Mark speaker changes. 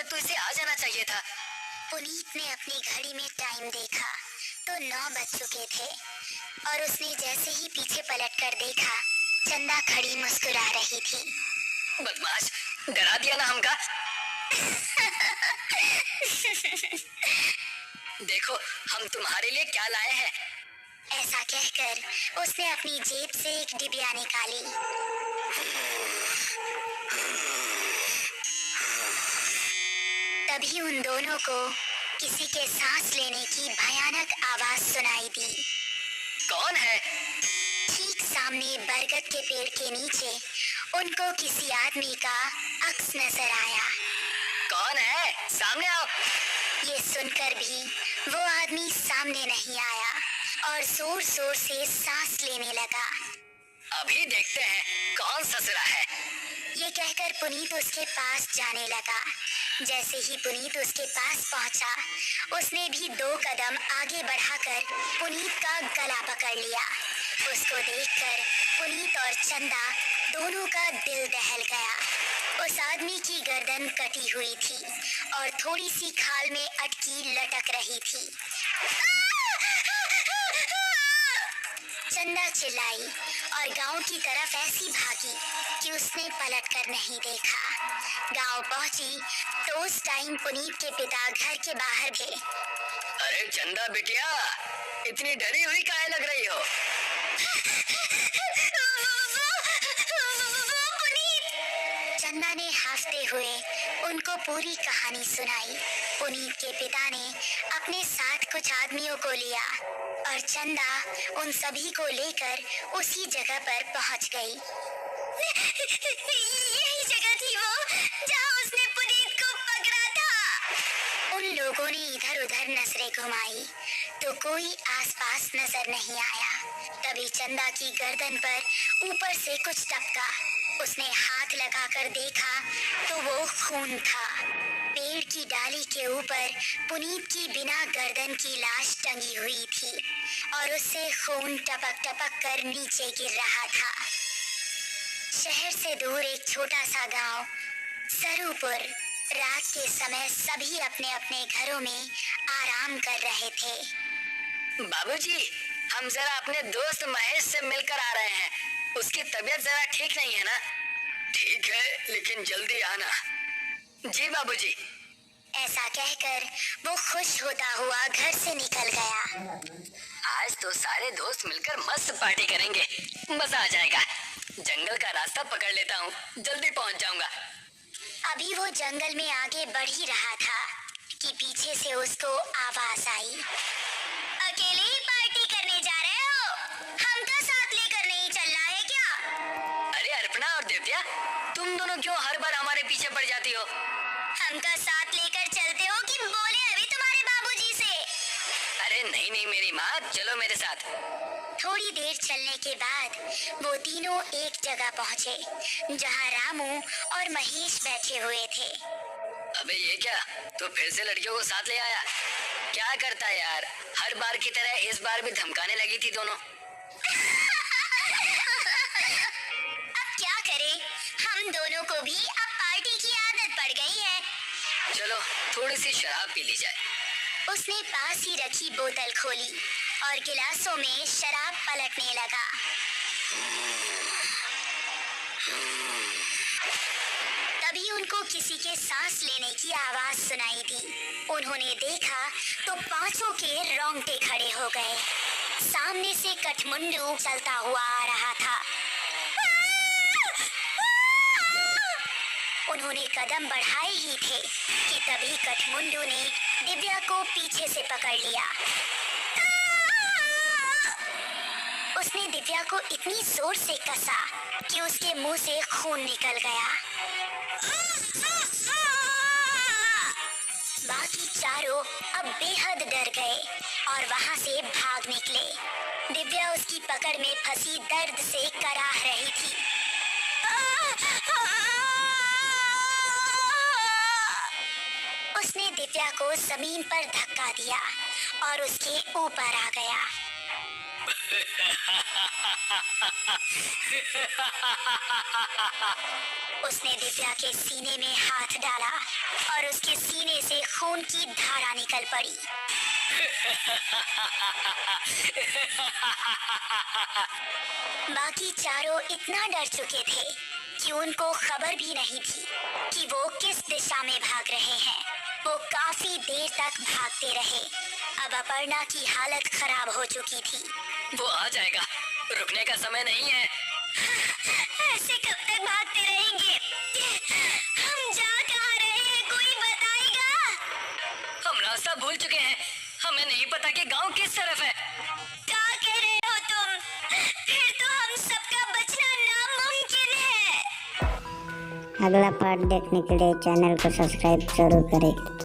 Speaker 1: तो इसे आ जाना चाहिए था।
Speaker 2: पुनीत ने अपनी घड़ी में टाइम देखा तो 9 बज चुके थे और उसने जैसे ही पीछे पलटकर देखा, चंदा खड़ी मुस्कुरा रही थी।
Speaker 1: बदमाश, डरा दिया ना हमका। देखो हम तुम्हारे लिए क्या लाए हैं।
Speaker 2: ऐसा कहकर उसने अपनी जेब से एक डिबिया निकाली। तभी उन दोनों को किसी के सांस लेने की भयानक आवाज सुनाई दी।
Speaker 1: कौन है?
Speaker 2: ठीक सामने बरगद के पेड़ के नीचे उनको किसी आदमी का अक्स नजर आया।
Speaker 1: कौन है? सामने आओ।
Speaker 2: ये सुनकर भी वो आदमी सामने नहीं आया और जोर जोर से सांस लेने लगा।
Speaker 1: अभी देखते हैं कौन ससुरा है।
Speaker 2: ये कहकर पुनीत उसके पास जाने लगा। जैसे ही पुनीत उसके पास पहुंचा, उसने भी 2 कदम आगे बढ़ाकर पुनीत का गला पकड़ लिया। उसको देखकर पुनीत और चंदा दोनों का दिल दहल गया। उस आदमी की गर्दन कटी हुई थी और थोड़ी सी खाल में अटकी लटक रही थी। चंदा चिल्लाई और गांव की तरफ ऐसी भागी कि उसने पलटकर नहीं देखा। गांव पहुंची तो उस टाइम पुनीत के पिता घर के बाहर थे।
Speaker 1: अरे चंदा बिटिया, इतनी डरी हुई काहे लग रही हो?
Speaker 2: चंदा ने हंसते हुए उनको पूरी कहानी सुनाई। पुनीत के पिता ने अपने साथ कुछ आदमियों को लिया और चंदा उन सभी को लेकर उसी जगह पर पहुंच गई। यही जगह थी वो जहां उसने पुनीत को पकड़ा था। उन लोगों ने इधर उधर नजरें घुमाई तो कोई आसपास नजर नहीं आया। तभी चंदा की गर्दन पर ऊपर से कुछ टपका। उसने हाथ लगाकर देखा तो वो खून था। पेड़ की डाली के ऊपर पुनीत की बिना गर्दन की लाश टंगी हुई थी और उससे खून टपक टपक कर नीचे गिर रहा था। शहर से दूर एक छोटा सा गांव सरूपुर। रात के समय सभी अपने अपने घरों में आराम कर रहे थे।
Speaker 1: बाबूजी, हम जरा अपने दोस्त महेश से मिलकर आ रहे हैं। उसकी तबीयत जरा ठीक नहीं है ना? ठीक है, लेकिन जल्दी आना। जी बाबूजी।
Speaker 2: ऐसा कहकर वो खुश होता हुआ घर से निकल गया।
Speaker 1: आज तो सारे दोस्त मिलकर मस्त पार्टी करेंगे, मजा आ जाएगा। जंगल का रास्ता पकड़ लेता हूँ, जल्दी पहुँच जाऊंगा।
Speaker 2: अभी वो जंगल में आगे बढ़ ही रहा था कि पीछे से उसको आवाज आई। अकेले ही पार्टी करने जा रहे हो? हमका साथ लेकर नहीं चलना है क्या?
Speaker 1: अरे अर्पणा और दिव्या, तुम दोनों क्यों हर बार हमारे पीछे पड़ जाती हो?
Speaker 2: हमका साथ लेकर चलते हो कि बोले अभी तुम्हारे बाबूजी से?
Speaker 1: अरे नहीं नहीं मेरी माँ, चलो मेरे साथ।
Speaker 2: थोड़ी देर चलने के बाद वो तीनों एक जगह पहुँचे जहाँ रामू और महेश बैठे हुए थे।
Speaker 1: अबे ये क्या, तो फिर से लड़कियों को साथ ले आया? क्या करता है यार, हर बार की तरह इस बार भी धमकाने लगी थी दोनों।
Speaker 2: अब क्या करें, हम दोनों को भी अब पार्टी की आदत पड़ गई है।
Speaker 1: चलो थोड़ी सी शराब पी ली जाए।
Speaker 2: उसने पास ही रखी बोतल खोली और गिलासों में शराब पलटने लगा। तभी उनको किसी के सांस लेने की आवाज सुनाई दी। उन्होंने देखा तो पांचों के रोंगटे खड़े हो गए। सामने से कठमुंडू चलता हुआ आ रहा था। उन्होंने कदम बढ़ाए ही थे कि तभी कठमुंडू ने दिव्या को पीछे से पकड़ लिया। उसने दिव्या को इतनी जोर से कसा कि उसके मुंह से खून निकल गया। बाकी चारों अब बेहद डर गए और वहां से भाग निकले। दिव्या उसकी पकड़ में फंसी दर्द से कराह रही थी। उसने दिव्या को जमीन पर धक्का दिया और उसके ऊपर आ गया। उसने दिव्या के सीने में हाथ डाला और उसके सीने से खून की धारा निकल पड़ी। बाकी चारों इतना डर चुके थे कि उनको खबर भी नहीं थी कि वो किस दिशा में भाग रहे हैं। वो काफी देर तक भागते रहे। अब अपर्णा की हालत खराब हो चुकी थी।
Speaker 1: वो आ जाएगा, रुकने का समय नहीं है।
Speaker 2: ऐसे कब तक भागते रहेंगे? हम जा कहाँ रहे हैं, कोई बताएगा?
Speaker 1: हम रास्ता भूल चुके हैं, हमें नहीं पता कि गांव किस तरफ है।
Speaker 2: क्या कह रहे हो तुम? फिर तो हम सबका बचना नामुमकिन है।
Speaker 3: अगला पार्ट देखने के लिए चैनल को सब्सक्राइब जरूर करें।